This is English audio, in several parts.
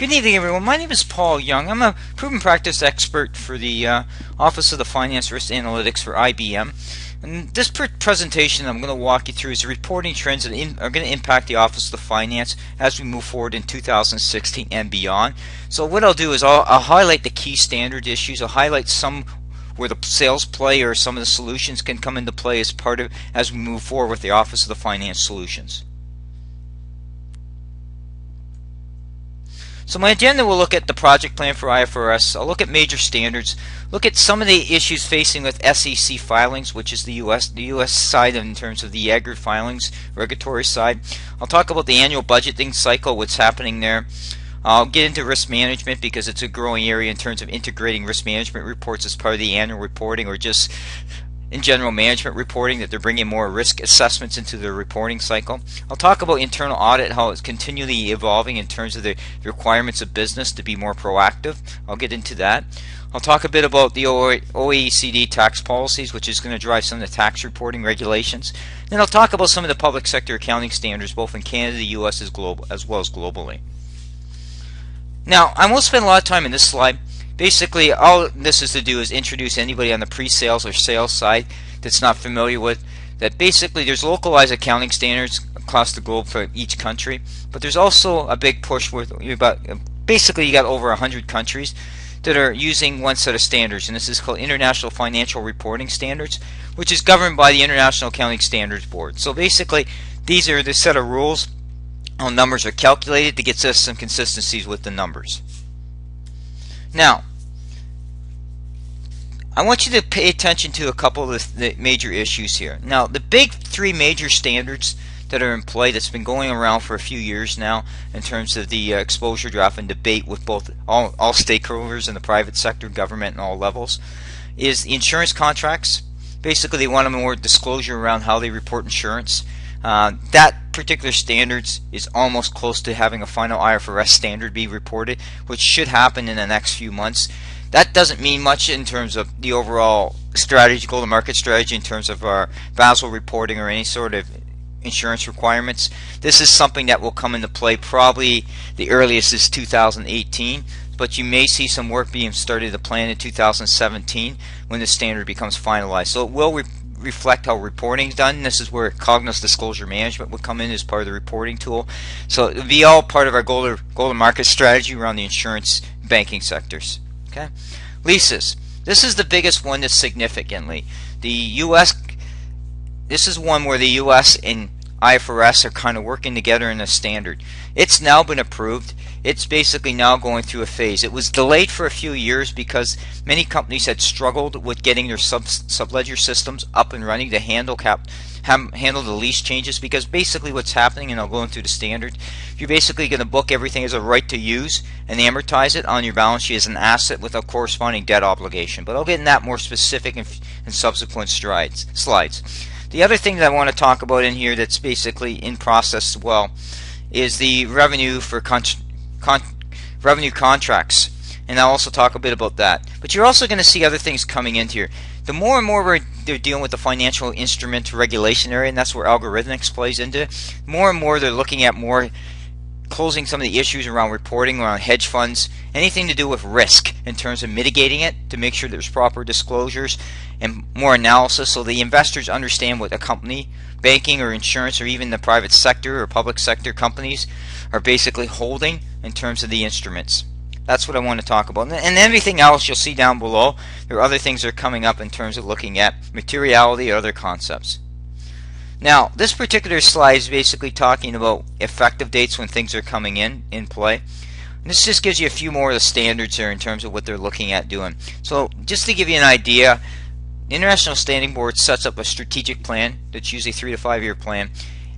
Good evening, everyone. My name is Paul Young. I'm a proven practice expert for the Office of the Finance Risk Analytics for IBM. And this presentation I'm going to walk you through is the reporting trends that are going to impact the Office of the Finance as we move forward in 2016 and beyond. So what I'll do is I'll highlight the key standard issues. I'll highlight some where the sales play or some of the solutions can come into play as we move forward with the Office of the Finance Solutions. So my agenda will look at the project plan for IFRS. I'll look at major standards, look at some of the issues facing with SEC filings, which is the U.S. side in terms of the aggregate filings, regulatory side. I'll talk about the annual budgeting cycle, what's happening there. I'll get into risk management because it's a growing area in terms of integrating risk management reports as part of the annual reporting, or just in general management reporting, that they're bringing more risk assessments into the reporting cycle. I'll talk about internal audit, how it's continually evolving in terms of the requirements of business to be more proactive. I'll get into that. I'll talk a bit about the OECD tax policies, which is going to drive some of the tax reporting regulations. Then I'll talk about some of the public sector accounting standards, both in Canada, the U.S. as well as globally. Now, I won't spend a lot of time in this slide. Basically, all this is to do is introduce anybody on the pre-sales or sales side that's not familiar with that. Basically, there's localized accounting standards across the globe for each country, but there's also a big push with basically you got over 100 countries that are using one set of standards, and this is called International Financial Reporting Standards, which is governed by the International Accounting Standards Board. So basically, these are the set of rules how numbers are calculated to get us some consistencies with the numbers. Now, I want you to pay attention to a couple of the major issues here. Now, the big three major standards that are in play that's been going around for a few years now in terms of the exposure draft and debate with both all stakeholders in the private sector, government, and all levels, is the insurance contracts. Basically, they want more disclosure around how they report insurance. That particular standards is almost close to having a final IFRS standard be reported, which should happen in the next few months. That doesn't mean much in terms of the overall strategy, go-to-market strategy in terms of our Basel reporting or any sort of insurance requirements. This is something that will come into play probably the earliest is 2018, but you may see some work being started to plan in 2017 when the standard becomes finalized. So it will reflect how reporting is done. This is where Cognos disclosure management would come in as part of the reporting tool. So it will be all part of our go-to-market strategy around the insurance banking sectors. Okay, leases. This is the biggest one that's significantly. The U.S. This is one where the U.S. and IFRS are kind of working together in a standard. It's now been approved. It's basically now going through a phase. It was delayed for a few years because many companies had struggled with getting their subledger systems up and running to handle the lease changes, because basically what's happening, and I'll go into the standard, you're basically going to book everything as a right to use and amortize it on your balance sheet as an asset with a corresponding debt obligation. But I'll get in that more specific in subsequent slides. The other thing that I want to talk about in here that's basically in process as well is the revenue for revenue contracts, and I'll also talk a bit about that. But you're also going to see other things coming into here. The more and more they're dealing with the financial instrument regulation area, and that's where algorithmics plays into. More and more they're looking at closing some of the issues around reporting around hedge funds, anything to do with risk in terms of mitigating it to make sure there's proper disclosures and more analysis so the investors understand what a company, banking or insurance or even the private sector or public sector companies are basically holding in terms of the instruments. That's what I want to talk about. And everything else you'll see down below, there are other things that are coming up in terms of looking at materiality or other concepts. Now, this particular slide is basically talking about effective dates when things are coming in play. And this just gives you a few more of the standards here in terms of what they're looking at doing. So just to give you an idea, the International Standing Board sets up a strategic plan that's usually a 3 to 5 year plan.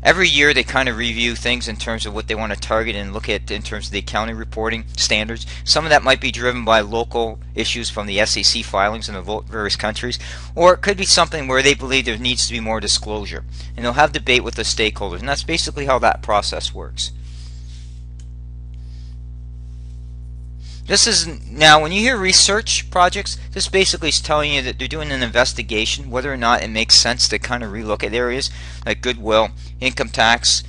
Every year they kind of review things in terms of what they want to target and look at in terms of the accounting reporting standards. Some of that might be driven by local issues from the SEC filings in the various countries, or it could be something where they believe there needs to be more disclosure. And they'll have debate with the stakeholders, and that's basically how that process works. This is now when you hear research projects, this basically is telling you that they're doing an investigation whether or not it makes sense to kind of relook at areas like goodwill, income tax,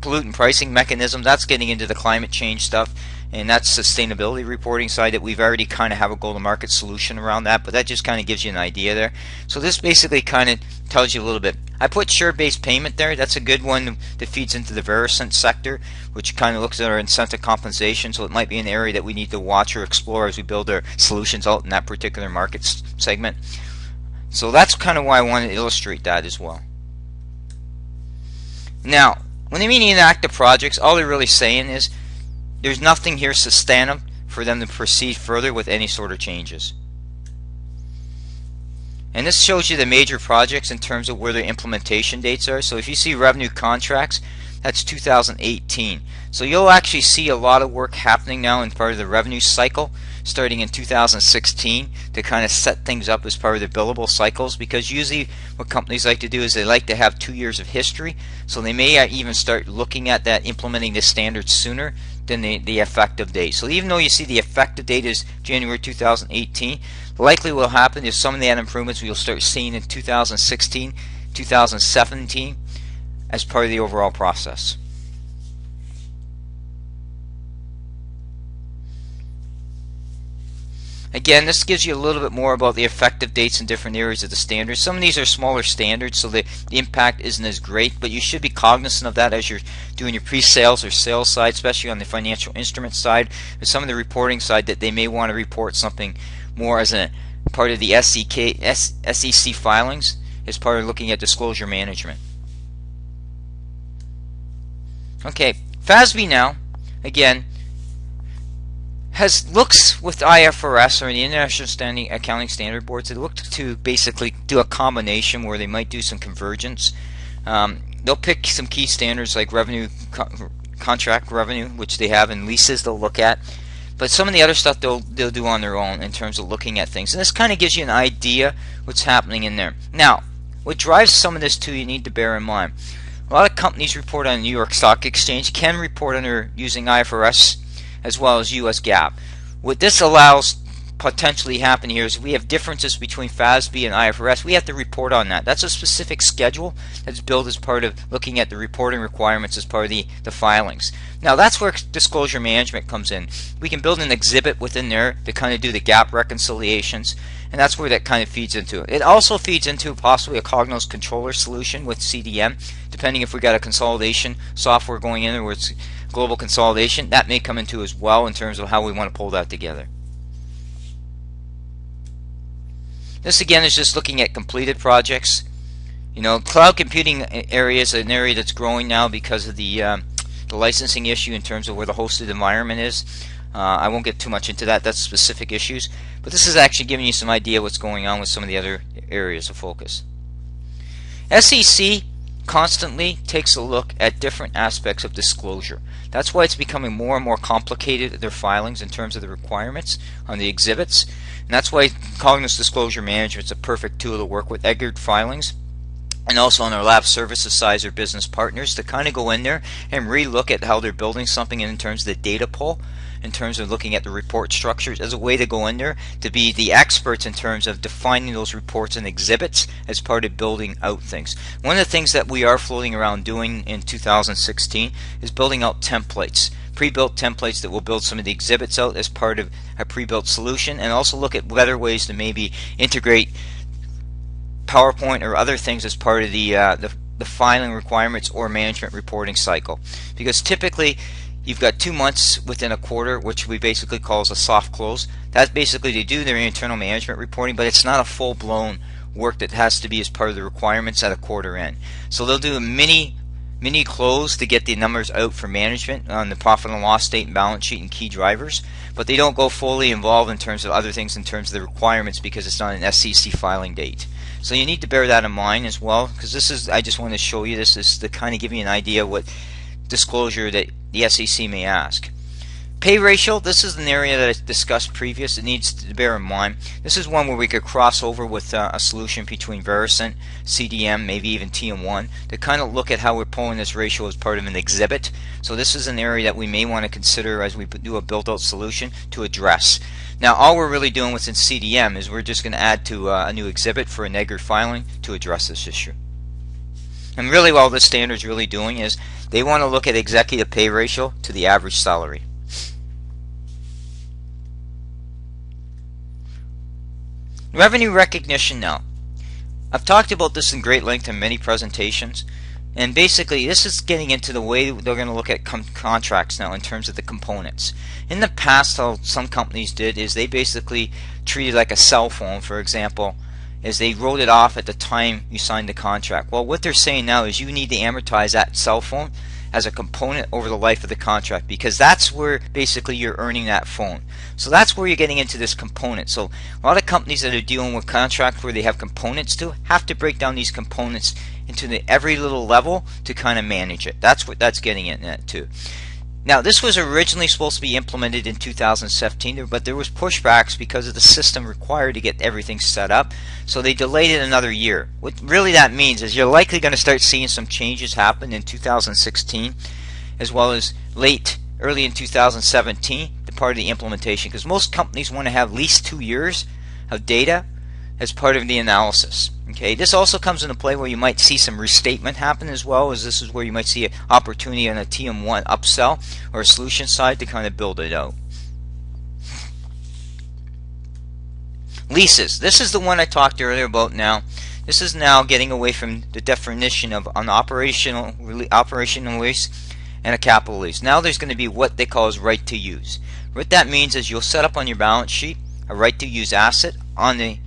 pollutant pricing mechanism, that's getting into the climate change stuff, and that's sustainability reporting side that we've already kind of have a go-to-market solution around that, but that just kind of gives you an idea there. So this basically kind of tells you a little bit. I put share-based payment there. That's a good one that feeds into the Vericent sector, which kind of looks at our incentive compensation, so it might be an area that we need to watch or explore as we build our solutions out in that particular market segment. So that's kind of why I wanted to illustrate that as well. Now, when they mean inactive projects, all they're really saying is there's nothing here substantive for them to proceed further with any sort of changes. And this shows you the major projects in terms of where their implementation dates are. So if you see revenue contracts, that's 2018. So you'll actually see a lot of work happening now in part of the revenue cycle starting in 2016 to kind of set things up as part of their billable cycles, because usually what companies like to do is they like to have 2 years of history, so they may even start looking at that, implementing the standards sooner than the effective date. So even though you see the effective date is January 2018, likely what will happen is some of the improvements we'll start seeing in 2016, 2017 as part of the overall process. Again, this gives you a little bit more about the effective dates in different areas of the standards. Some of these are smaller standards, so the impact isn't as great, but you should be cognizant of that as you're doing your pre-sales or sales side, especially on the financial instrument side, or some of the reporting side, that they may want to report something more as a part of the SEC filings as part of looking at disclosure management. Okay, FASB now, again, looks with IFRS, or the International Accounting Standard Boards. They look to basically do a combination where they might do some convergence. They'll pick some key standards like revenue, contract revenue, which they have, and leases they'll look at. But some of the other stuff they'll do on their own in terms of looking at things. And this kind of gives you an idea what's happening in there. Now, what drives some of this too, you need to bear in mind. A lot of companies report on the New York Stock Exchange, can report under using IFRS as well as US GAAP. What this allows potentially happen here is we have differences between FASB and IFRS. We have to report on that. That's a specific schedule that's built as part of looking at the reporting requirements as part of the filings. Now that's where disclosure management comes in. We can build an exhibit within there to kind of do the GAAP reconciliations, and that's where that kind of feeds into it. It also feeds into possibly a Cognos controller solution with CDM, depending if we got a consolidation software going in, or it's global consolidation. That may come into as well in terms of how we want to pull that together. This again is just looking at completed projects. You know, cloud computing area is an area that's growing now because of the licensing issue in terms of where the hosted environment is. I won't get too much into that. That's specific issues. But this is actually giving you some idea what's going on with some of the other areas of focus. SEC constantly takes a look at different aspects of disclosure. That's why it's becoming more and more complicated, their filings in terms of the requirements on the exhibits. And that's why Cognos Disclosure Management is a perfect tool to work with EGGER filings, and also on our lab services side or business partners to kind of go in there and re-look at how they're building something in terms of the data pull, in terms of looking at the report structures as a way to go in there to be the experts in terms of defining those reports and exhibits as part of building out things. One of the things that we are floating around doing in 2016 is building out templates, pre-built templates that will build some of the exhibits out as part of a pre-built solution, and also look at better ways to maybe integrate PowerPoint or other things as part of the filing requirements or management reporting cycle. Because typically you've got 2 months within a quarter, which we basically call as a soft close. That's basically to do their internal management reporting, but it's not a full-blown work that has to be as part of the requirements at a quarter end. So they'll do a mini close to get the numbers out for management on the profit and loss statement, balance sheet, and key drivers, but they don't go fully involved in terms of other things in terms of the requirements because it's not an SEC filing date. So you need to bear that in mind as well, because this is, I just want to show you this is to kind of give you an idea what disclosure that the SEC may ask. Pay ratio, this is an area that I discussed previous. It needs to bear in mind. This is one where we could cross over with a solution between Vericent, CDM, maybe even TM1 to kind of look at how we're pulling this ratio as part of an exhibit. So this is an area that we may want to consider as we do a built-out solution to address. Now all we're really doing within CDM is we're just going to add to a new exhibit for a negative filing to address this issue. And really all this standard is really doing is They want to look at executive pay ratio to the average salary. Revenue recognition now. I've talked about this in great length in many presentations, and basically this is getting into the way they're going to look at contracts now in terms of the components. In the past, how some companies did is they basically treated like a cell phone, for example, is they wrote it off at the time you signed the contract. Well, what they're saying now is you need to amortize that cell phone as a component over the life of the contract, because that's where basically you're earning that phone. So that's where you're getting into this component. So a lot of companies that are dealing with contracts where they have components to have to break down these components into every little level to kind of manage it. That's what that's getting at too. Now, this was originally supposed to be implemented in 2017, but there was pushbacks because of the system required to get everything set up, so they delayed it another year. What really that means is you're likely going to start seeing some changes happen in 2016, as well as early in 2017, the part of the implementation, because most companies want to have at least 2 years of data as part of the analysis. Okay, this also comes into play where you might see some restatement happen, as well as this is where you might see an opportunity on a TM1 upsell or a solution side to kind of build it out. Leases. This is the one I talked earlier about now. This is now getting away from the definition of an operational lease and a capital lease. Now there's going to be what they call as right to use. What that means is you'll set up on your balance sheet a right to use asset. On the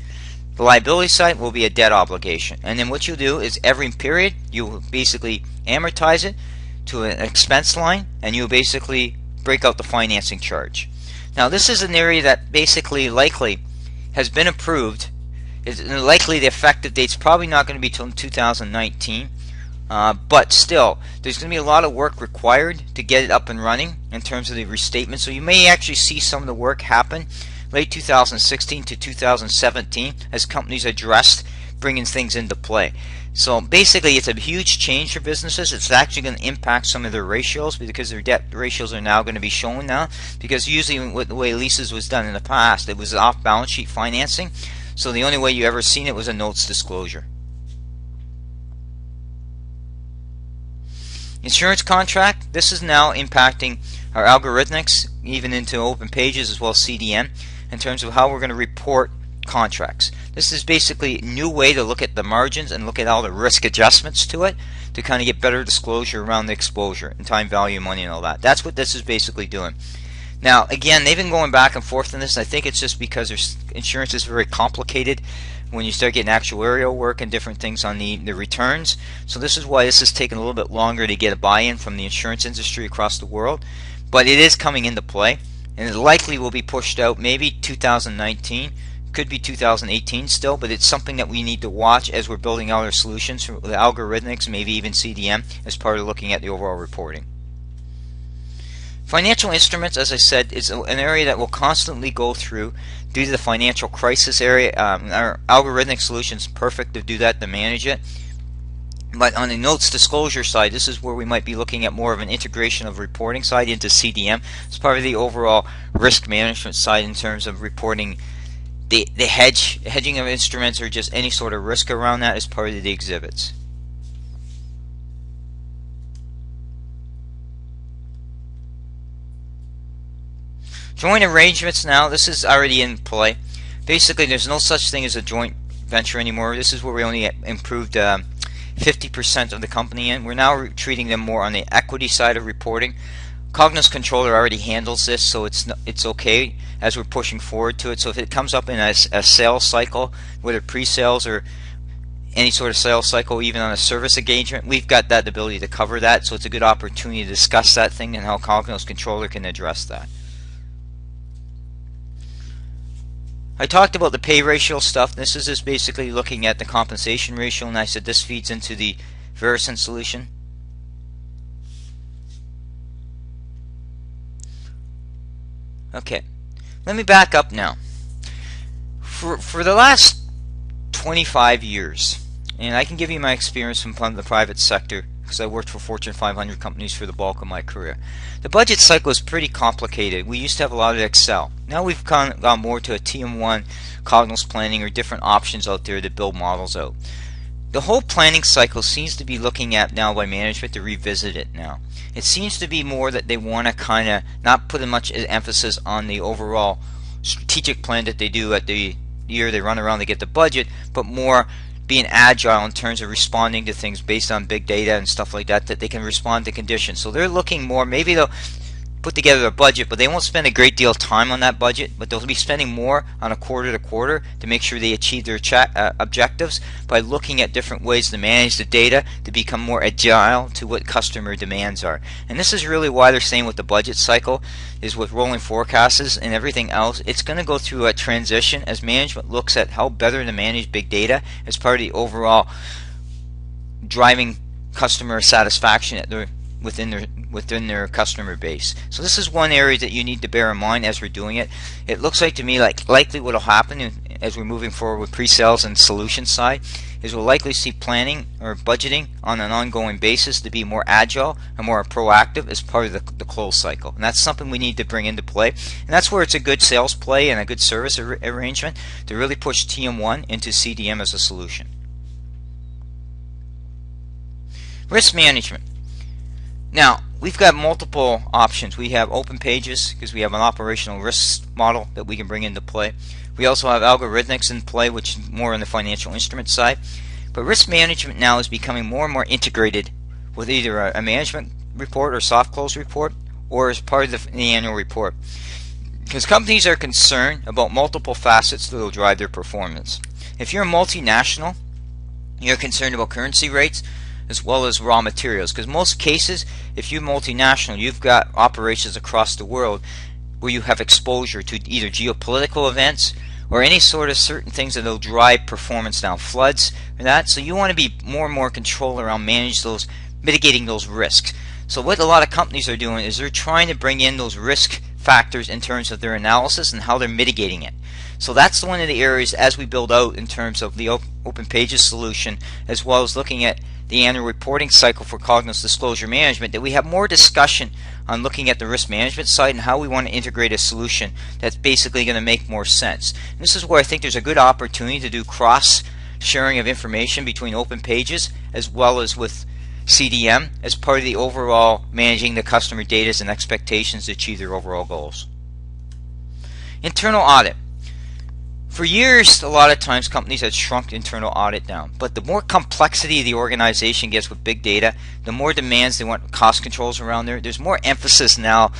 liability side will be a debt obligation, and then what you'll do is every period you'll basically amortize it to an expense line, and you'll basically break out the financing charge. Now this is an area that basically likely has been approved. It's likely the effective date's probably not going to be till 2019, but still there's going to be a lot of work required to get it up and running in terms of the restatement, so you may actually see some of the work happen late 2016 to 2017 as companies addressed bringing things into play. So basically it's a huge change for businesses. It's actually going to impact some of their ratios, because their debt ratios are now going to be shown now, because usually with the way leases was done in the past, it was off balance sheet financing, so the only way you ever seen it was a notes disclosure. Insurance contract. This is now impacting our algorithmics, even into OpenPages as well as CDM, in terms of how we're going to report contracts. This is basically a new way to look at the margins and look at all the risk adjustments to it to kind of get better disclosure around the exposure and time value of money and all that. That's what this is basically doing. Now again, they've been going back and forth on this. I think it's just because insurance is very complicated when you start getting actuarial work and different things on the returns. So this is why this is taking a little bit longer to get a buy-in from the insurance industry across the world. But it is coming into play, and it likely will be pushed out maybe 2019, could be 2018 still, but it's something that we need to watch as we're building out our solutions for the algorithmics, maybe even CDM, as part of looking at the overall reporting. Financial instruments, as I said, is an area that will constantly go through due to the financial crisis area. Our algorithmic solution is perfect to do that, to manage it. But on the notes disclosure side, this is where we might be looking at more of an integration of reporting side into CDM as part of the overall risk management side in terms of reporting the hedging of instruments, or just any sort of risk around that as part of the exhibits. Joint arrangements now, this is already in play. Basically there's no such thing as a joint venture anymore. This is where we only improved 50% of the company in. We're now treating them more on the equity side of reporting. Cognos controller already handles this, so it's okay as we're pushing forward to it. So if it comes up in a sales cycle, whether pre-sales or any sort of sales cycle, even on a service engagement, we've got that ability to cover that. So it's a good opportunity to discuss that thing and how Cognos controller can address that. I talked about the pay ratio stuff. This is just basically looking at the compensation ratio, and I said this feeds into the Verison solution. Okay, let me back up now. For the last 25 years, and I can give you my experience from the private sector because I worked for Fortune 500 companies for the bulk of my career. The budget cycle is pretty complicated. We used to have a lot of Excel. Now we've gone more to a TM1, Cognos planning, or different options out there to build models out. the whole planning cycle seems to be looking at now by management to revisit it now. It seems to be more that they want to kind of not put as much emphasis on the overall strategic plan that they do at the year they run around to get the budget, but more being agile in terms of responding to things based on big data and stuff like that, that they can respond to conditions. So they're looking more, maybe they'll put together a budget, but they won't spend a great deal of time on that budget, but they'll be spending more on a quarter to quarter to make sure they achieve their objectives by looking at different ways to manage the data to become more agile to what customer demands are. And this is really why they're saying with the budget cycle is with rolling forecasts and everything else, it's going to go through a transition as management looks at how better to manage big data as part of the overall driving customer satisfaction at their within their customer base. So this is one area that you need to bear in mind as we're doing it. It looks like to me like likely what will happen as we're moving forward with pre-sales and solution side is we'll likely see planning or budgeting on an ongoing basis to be more agile and more proactive as part of the close cycle. And that's something we need to bring into play. And that's where it's a good sales play and a good service arrangement to really push TM1 into CDM as a solution. Risk management. Now, we've got multiple options. We have OpenPages because we have an operational risk model that we can bring into play. We also have algorithmics in play, which is more on the financial instrument side. But risk management now is becoming more and more integrated with either a management report or soft close report or as part of the annual report. Because companies are concerned about multiple facets that will drive their performance. If you're a multinational, you're concerned about currency rates as well as raw materials, because most cases if you're multinational you've got operations across the world where you have exposure to either geopolitical events or any sort of certain things that will drive performance down, floods or that. So you want to be more and more control around mitigating those risks. So what a lot of companies are doing is they're trying to bring in those risk factors in terms of their analysis and how they're mitigating it. So that's one of the areas as we build out in terms of the OpenPages solution, as well as looking at the annual reporting cycle for Cognos disclosure management, that we have more discussion on looking at the risk management side and how we want to integrate a solution that's basically going to make more sense. And this is where I think there's a good opportunity to do cross sharing of information between OpenPages as well as with CDM as part of the overall managing the customer data and expectations to achieve their overall goals. Internal audit. For years, a lot of times companies had shrunk internal audit down, but the more complexity the organization gets with big data, the more demands they want cost controls around there. There's more emphasis now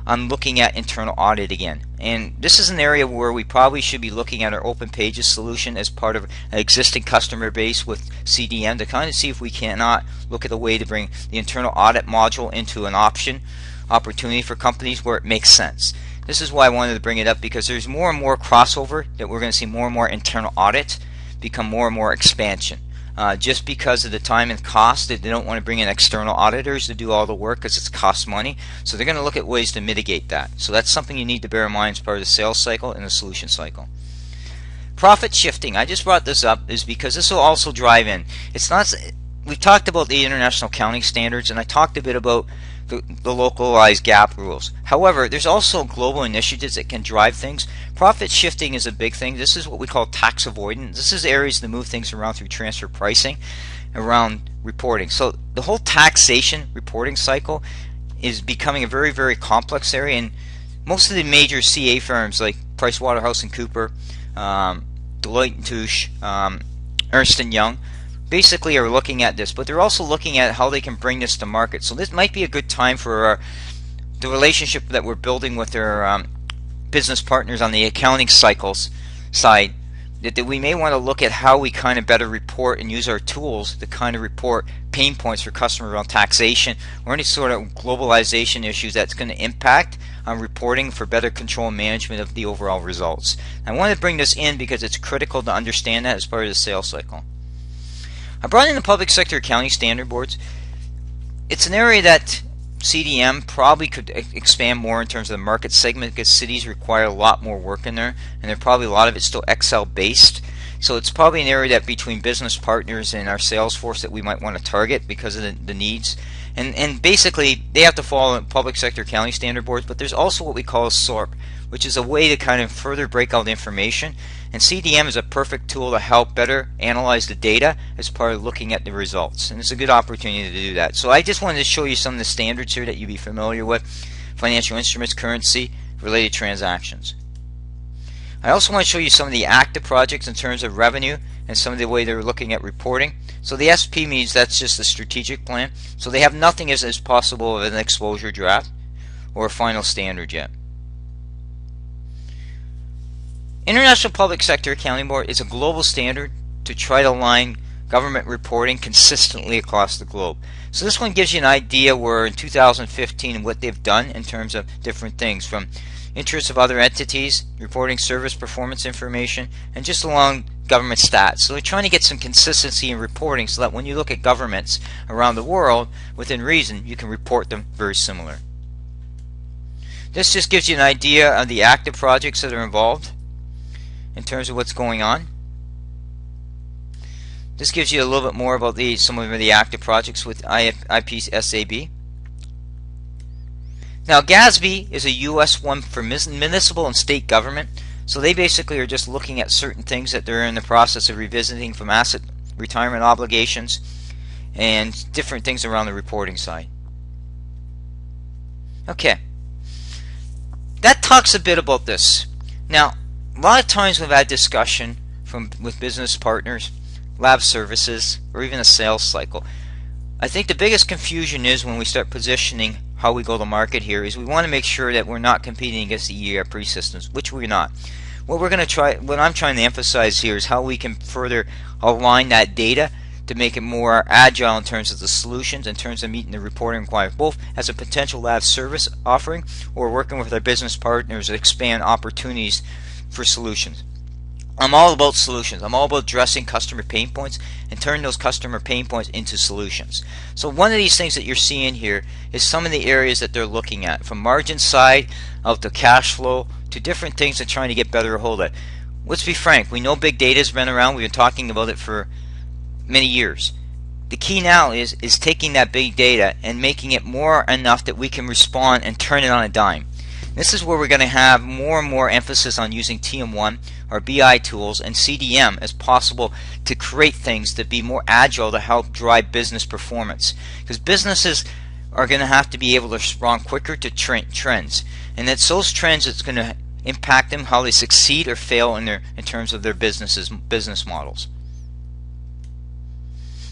on looking at internal audit again. And this is an area where we probably should be looking at our OpenPages solution as part of an existing customer base with CDM to kind of see if we cannot look at a way to bring the internal audit module into an opportunity for companies where it makes sense. This is why I wanted to bring it up, because there's more and more crossover that we're going to see more and more internal audit become more and more expansion. Just because of the time and cost, that they don't want to bring in external auditors to do all the work because it costs money. So they're going to look at ways to mitigate that. So that's something you need to bear in mind as part of the sales cycle and the solution cycle. Profit shifting. I just brought this up is because this will also drive in. It's not. We've talked about the international accounting standards, and I talked a bit about the localized GAAP rules. However, there's also global initiatives that can drive things. Profit shifting is a big thing. This is what we call tax avoidance. This is areas to move things around through transfer pricing, around reporting. So the whole taxation reporting cycle is becoming a very, very complex area, and most of the major CA firms like PricewaterhouseCoopers, Deloitte & Touche, Ernst & Young basically are looking at this, but they're also looking at how they can bring this to market. So this might be a good time for the relationship that we're building with our business partners on the accounting cycles side, that we may want to look at how we kind of better report and use our tools to kind of report pain points for customers around taxation or any sort of globalization issues that's going to impact on reporting for better control and management of the overall results. I want to bring this in because it's critical to understand that as part of the sales cycle. I brought in the public sector accounting standard boards. It's an area that CDM probably could expand more in terms of the market segment, because cities require a lot more work in there, and there probably a lot of it's still Excel based. So it's probably an area that between business partners and our sales force that we might want to target because of the needs. And basically they have to follow public sector accounting standard boards, but there's also what we call a SORP, which is a way to kind of further break out information. And CDM is a perfect tool to help better analyze the data as part of looking at the results. And it's a good opportunity to do that. So I just wanted to show you some of the standards here that you'd be familiar with: financial instruments, currency, related transactions. I also want to show you some of the active projects in terms of revenue and some of the way they're looking at reporting. So the SP means that's just a strategic plan. So they have nothing as possible of an exposure draft or a final standard yet. International Public Sector Accounting Board is a global standard to try to align government reporting consistently across the globe. So this one gives you an idea where in 2015 what they've done in terms of different things, from interests of other entities, reporting service performance information, and just along government stats. So they're trying to get some consistency in reporting so that when you look at governments around the world, within reason, you can report them very similar. This just gives you an idea of the active projects that are involved in terms of what's going on. This gives you a little bit more about some of the active projects with IPSAB. Now Gatsby is a US one for municipal and state government. So they basically are just looking at certain things that they're in the process of revisiting, from asset retirement obligations and different things around the reporting side. Okay, that talks a bit about this. Now, a lot of times we've had discussion with business partners, lab services, or even a sales cycle. I think the biggest confusion is when we start positioning how we go to market here is we want to make sure that we're not competing against the ERP systems, which we're not. What I'm trying to emphasize here is how we can further align that data to make it more agile in terms of the solutions, in terms of meeting the reporting requirements, both as a potential lab service offering or working with our business partners to expand opportunities for solutions. I'm all about solutions. I'm all about addressing customer pain points and turning those customer pain points into solutions. So one of these things that you're seeing here is some of the areas that they're looking at, from margin side out to cash flow to different things they're trying to get better hold of. Let's be frank, we know big data has been around. We've been talking about it for many years. The key now is taking that big data and making it more enough that we can respond and turn it on a dime. This is where we're going to have more and more emphasis on using TM1, our BI tools, and CDM as possible to create things to be more agile to help drive business performance. Because businesses are going to have to be able to respond quicker to trends, and it's those trends that's going to impact them, how they succeed or fail in terms of their business models.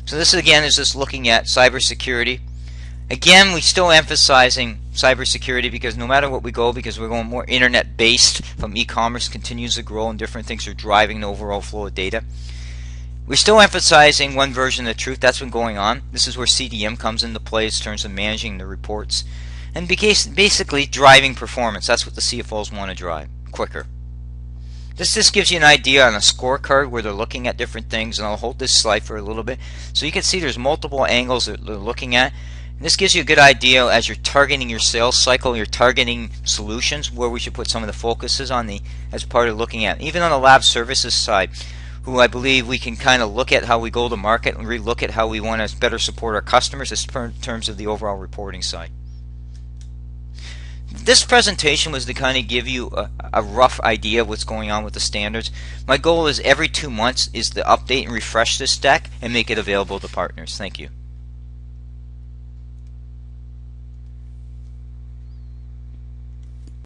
So this again is just looking at cybersecurity. Again, we're still emphasizing cybersecurity because no matter what we go, because we're going more internet based, from e-commerce continues to grow and different things are driving the overall flow of data. We're still emphasizing one version of the truth. That's been going on. This is where CDM comes into play in terms of managing the reports and basically driving performance. That's what the CFOs want to drive quicker. This gives you an idea on a scorecard where they're looking at different things, and I'll hold this slide for a little bit so you can see there's multiple angles that they're looking at. And this gives you a good idea as you're targeting your sales cycle, you're targeting solutions, where we should put some of the focuses on as part of looking at. Even on the lab services side, who I believe we can kind of look at how we go to market and re-look at how we want to better support our customers in terms of the overall reporting side. This presentation was to kind of give you a rough idea of what's going on with the standards. My goal is every 2 months is to update and refresh this deck and make it available to partners. Thank you.